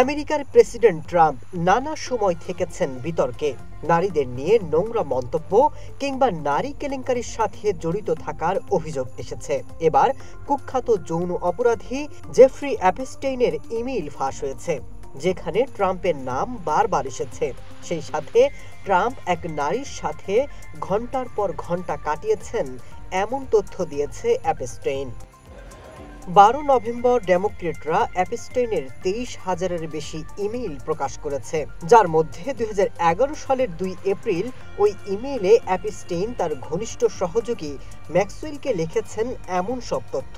আমেরিকার president Trump নানা সময় থেকেছেন বিতর্কে। নারীদের নিয়ে নোংরা মন্তব্য কিংবা নারী কেলেঙ্কারির সাথে জড়িত থাকার অভিযোগ এসেছে। এবার কুখ্যাত যৌন অপরাধী জেফ্রি অ্যাপস্টেইনের ইমেইল ফাঁস হয়েছে, যেখানে ট্রাম্পের নাম বারবার এসেছে। সেই সাথে ট্রাম্প এক নারীর সাথে ঘন্টার পর ঘন্টা কাটিয়েছেন এমন তথ্য দিয়েছে অ্যাপস্টেইন। 12 নভেম্বর ডেমোক্রেটরা অ্যাপস্টেইনের 23,000-এর বেশি ইমেইল প্রকাশ করেছে, যার মধ্যে 2011 সালের 2 এপ্রিল ওই ইমেইলে অ্যাপস্টেইন তার ঘনিষ্ঠ সহযোগী ম্যাক্সওয়েলকে লিখেছেন এমন সব তথ্য।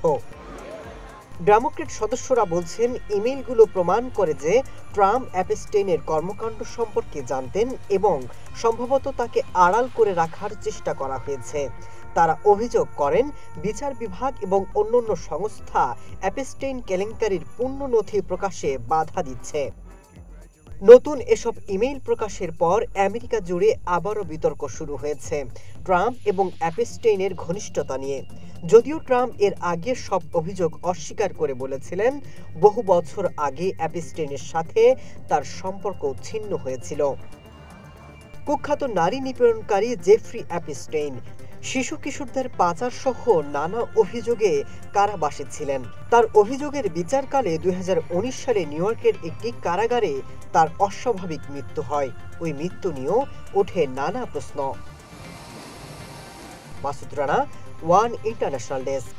ডেমোক্রেট সদস্যরা বলছেন, ইমেইলগুলো প্রমাণ করে যে ট্রাম্প অ্যাপস্টেইনের কর্মকাণ্ড সম্পর্কে জানতেন এবং সম্ভবত তাকে আড়াল করে রাখার চেষ্টা করা হয়েছে। তারা অভিযোগ করেন, বিচার বিভাগ এবং অন্যান্য সংস্থা অ্যাপস্টেইন কেলেঙ্কারির পূর্ণ নথি প্রকাশে বাধা দিচ্ছে। নতুন এসব ইমেইল প্রকাশের পর আমেরিকা জুড়ে আবারও বিতর্ক শুরু হয়েছে ট্রাম্প এবং অ্যাপস্টেইনের ঘনিষ্ঠতা নিয়ে। যদিও ট্রাম্প এর আগের সব অভিযোগ অস্বীকার করে বলেছিলেন, বহু বছর আগে অ্যাপস্টেইনের সাথে তার সম্পর্ক ছিন্ন হয়েছিল। কুখ্যাত নারী নিপীড়নকারী জেফ্রি অ্যাপস্টেইন শিশু কিশোরদের পাচার সহ নানা অভিযোগে কারাবাসে ছিলেন। তার অভিযোগের বিচারকালে 2019 সালে নিউ ইয়র্কের একটি কারাগারে তার অস্বাভাবিক মৃত্যু হয়। ওই মৃত্যু নিয়েও ওঠে নানা প্রশ্ন। Masud Rana, one international desk.